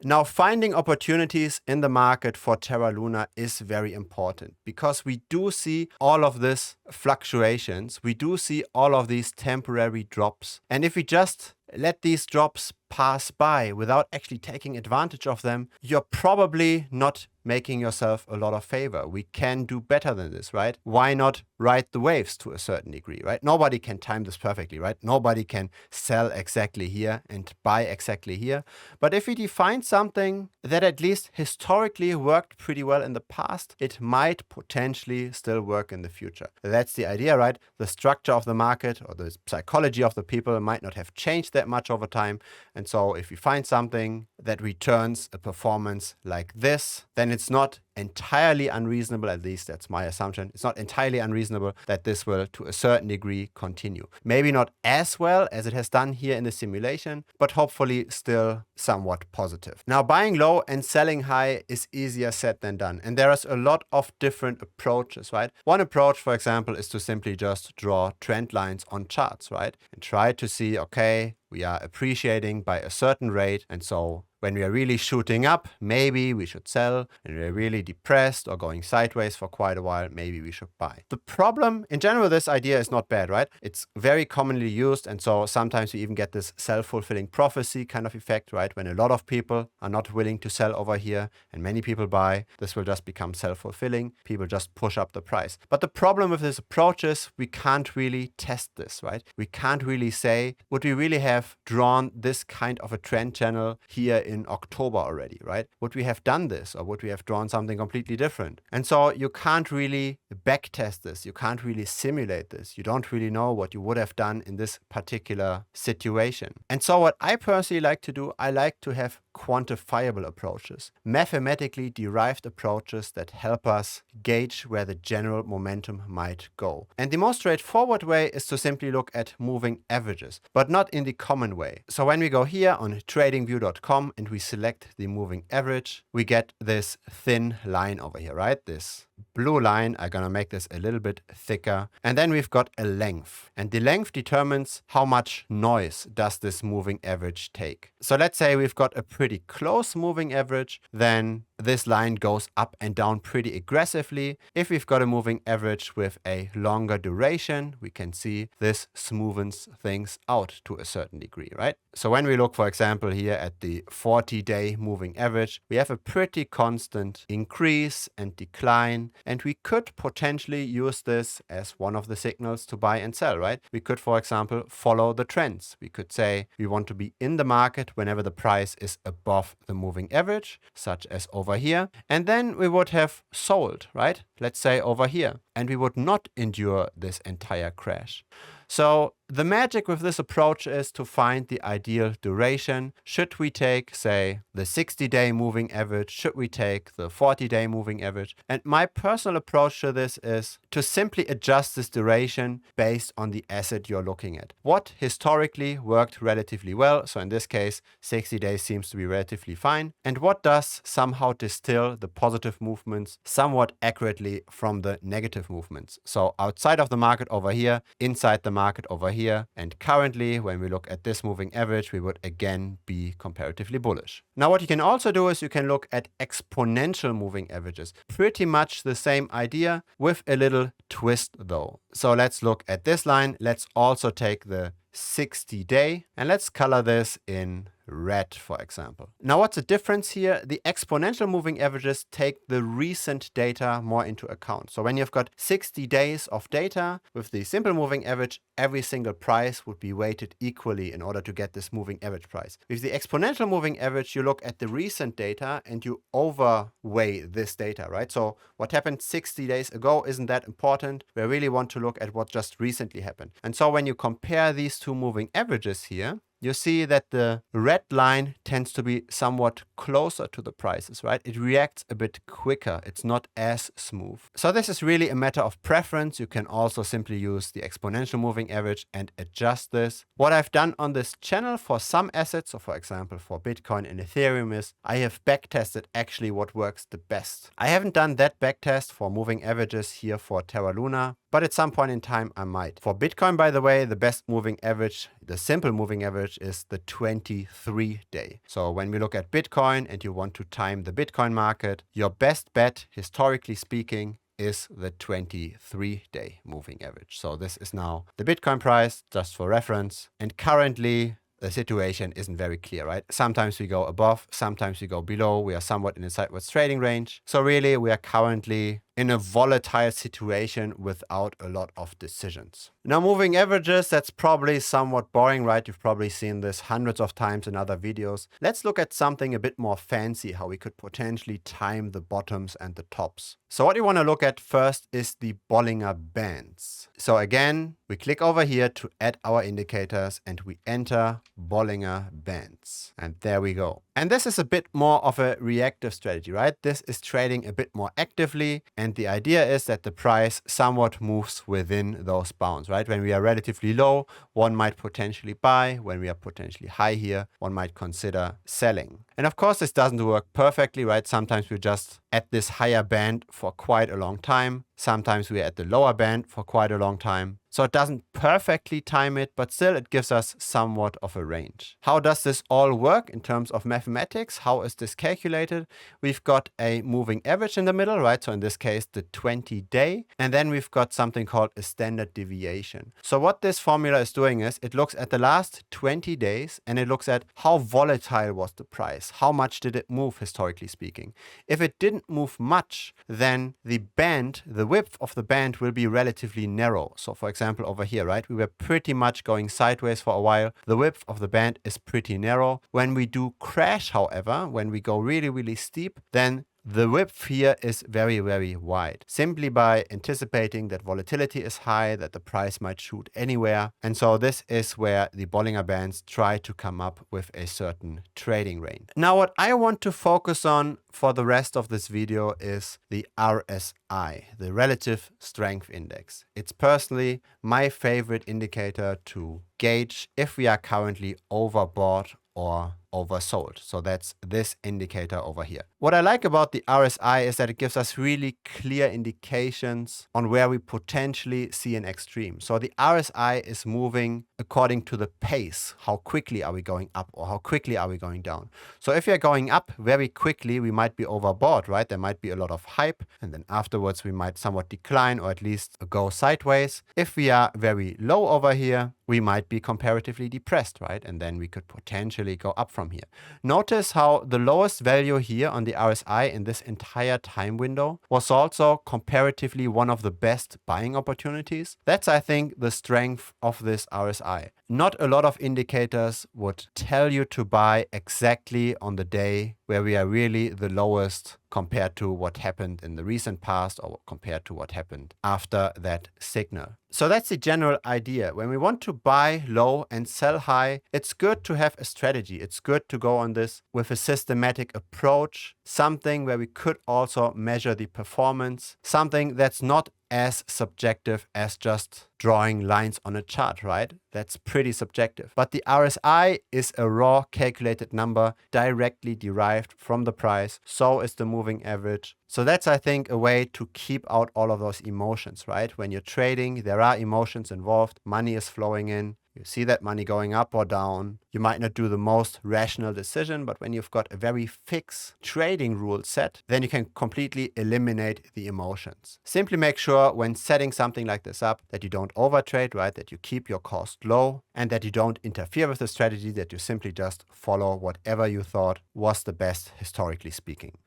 Now, finding opportunities in the market for Terra Luna is very important because we do see all of this fluctuations. We do see all of these temporary drops. And if we just let these drops pass by without actually taking advantage of them, you're probably not making yourself a lot of favor. We can do better than this, right? Why not ride the waves to a certain degree, right? Nobody can time this perfectly, right? Nobody can sell exactly here and buy exactly here. But if we define something that at least historically worked pretty well in the past, it might potentially still work in the future. That's the idea, right? The structure of the market or the psychology of the people might not have changed that much over time. And so if we find something that returns a performance like this, then it's not entirely unreasonable, at least that's my assumption, it's not entirely unreasonable that this will to a certain degree continue. Maybe not as well as it has done here in the simulation, but hopefully still somewhat positive. Now, buying low and selling high is easier said than done. And there is a lot of different approaches, right? One approach, for example, is to simply just draw trend lines on charts, right? And try to see, okay, we are appreciating by a certain rate, and so when we are really shooting up, maybe we should sell. And we're really depressed or going sideways for quite a while, maybe we should buy. The problem, in general, this idea is not bad, right? It's very commonly used. And so sometimes we even get this self-fulfilling prophecy kind of effect, right? When a lot of people are not willing to sell over here and many people buy, this will just become self-fulfilling. People just push up the price. But the problem with this approach is we can't really test this, right? We can't really say, would we really have drawn this kind of a trend channel here in October already, right? Would we have done this, or would we have drawn something completely different? And so you can't really backtest this. You can't really simulate this. You don't really know what you would have done in this particular situation. And so what I personally like to do, I like to have quantifiable approaches, mathematically derived approaches that help us gauge where the general momentum might go. And the most straightforward way is to simply look at moving averages, but not in the common way. So when we go here on tradingview.com and we select the moving average, we get this thin line over here, right? This blue line. I'm gonna make this a little bit thicker. And then we've got a length. And the length determines how much noise does this moving average take. So let's say we've got a pretty close moving average, then this line goes up and down pretty aggressively. If we've got a moving average with a longer duration, we can see this smoothens things out to a certain degree, right? So when we look, for example, here at the 40-day moving average, we have a pretty constant increase and decline. And we could potentially use this as one of the signals to buy and sell, right? We could, for example, follow the trends. We could say we want to be in the market whenever the price is above the moving average, such as over here. And then we would have sold, right? Let's say over here. And we would not endure this entire crash. So the magic with this approach is to find the ideal duration. Should we take, say, the 60-day moving average? Should we take the 40-day moving average? And my personal approach to this is to simply adjust this duration based on the asset you're looking at. What historically worked relatively well, so in this case, 60 days seems to be relatively fine, and what does somehow distill the positive movements somewhat accurately from the negative movements. So outside of the market over here, inside the market over here, and currently when we look at this moving average, we would again be comparatively bullish. Now what you can also do is you can look at exponential moving averages. Pretty much the same idea with a little twist though. So let's look at this line. Let's also take the 60-day and let's color this in red, for example. Now, what's the difference here? The exponential moving averages take the recent data more into account. So when you've got 60 days of data with the simple moving average, every single price would be weighted equally in order to get this moving average price. With the exponential moving average, you look at the recent data and you overweigh this data, right? So what happened 60 days ago isn't that important. We really want to look at what just recently happened. And so when you compare these two moving averages here, you see that the red line tends to be somewhat closer to the prices, right? It reacts a bit quicker. It's not as smooth. So this is really a matter of preference. You can also simply use the exponential moving average and adjust this. What I've done on this channel for some assets, so for example, for Bitcoin and Ethereum, is I have backtested actually what works the best. I haven't done that backtest for moving averages here for Terra Luna, but at some point in time I might. For Bitcoin, by the way, the best moving average, the simple moving average, is the 23-day. So when we look at Bitcoin and you want to time the Bitcoin market, your best bet, historically speaking, is the 23-day moving average. So this is now the Bitcoin price, just for reference. And currently, the situation isn't very clear, right? Sometimes we go above, sometimes we go below. We are somewhat in a sideways trading range. So really, we are currently in a volatile situation without a lot of decisions. Now, moving averages, that's probably somewhat boring, right? You've probably seen this hundreds of times in other videos. Let's look at something a bit more fancy, how we could potentially time the bottoms and the tops. So what you want to look at first is the Bollinger Bands. So again, we click over here to add our indicators and we enter Bollinger Bands. And there we go. And this is a bit more of a reactive strategy, right? This is trading a bit more actively. And the idea is that the price somewhat moves within those bounds, right? When we are relatively low, one might potentially buy. When we are potentially high here, one might consider selling. And of course, this doesn't work perfectly, right? Sometimes we're just at this higher band for quite a long time. Sometimes we're at the lower band for quite a long time. So it doesn't perfectly time it, but still it gives us somewhat of a range. How does this all work in terms of mathematics? How is this calculated? We've got a moving average in the middle, right? So in this case, the 20-day. And then we've got something called a standard deviation. So what this formula is doing is it looks at the last 20 days and it looks at how volatile was the price? How much did it move, historically speaking? If it didn't move much, then the band, the width of the band will be relatively narrow. So for example, over here, right, we were pretty much going sideways for a while. The width of the band is pretty narrow. When we do crash, however, when we go really, really steep, then the width here is very, very wide, simply by anticipating that volatility is high, that the price might shoot anywhere. And so this is where the Bollinger Bands try to come up with a certain trading range. Now, what I want to focus on for the rest of this video is the RSI, the Relative Strength Index. It's personally my favorite indicator to gauge if we are currently overbought or oversold. So that's this indicator over here. What I like about the RSI is that it gives us really clear indications on where we potentially see an extreme. So the RSI is moving according to the pace. How quickly are we going up or how quickly are we going down? So if we are going up very quickly, we might be overbought, right? There might be a lot of hype and then afterwards we might somewhat decline or at least go sideways. If we are very low over here, we might be comparatively depressed, right? And then we could potentially go up from here. Notice how the lowest value here on the RSI in this entire time window was also comparatively one of the best buying opportunities. That's, I think, the strength of this RSI. Not a lot of indicators would tell you to buy exactly on the day where we are really the lowest compared to what happened in the recent past or compared to what happened after that signal. So that's the general idea. When we want to buy low and sell high, it's good to have a strategy. It's good to go on this with a systematic approach, something where we could also measure the performance, something that's not as subjective as just drawing lines on a chart, right? That's pretty subjective. But the RSI is a raw calculated number directly derived from the price. So is the moving average. So that's, I think, a way to keep out all of those emotions, right? When you're trading, there are emotions involved. Money is flowing in. You see that money going up or down. You might not do the most rational decision, but when you've got a very fixed trading rule set, then you can completely eliminate the emotions. Simply make sure when setting something like this up that you don't overtrade, right? That you keep your cost low and that you don't interfere with the strategy, that you simply just follow whatever you thought was the best historically speaking.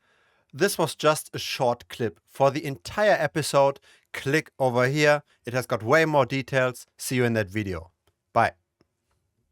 This was just a short clip. For the entire episode, click over here. It has got way more details. See you in that video. Bye.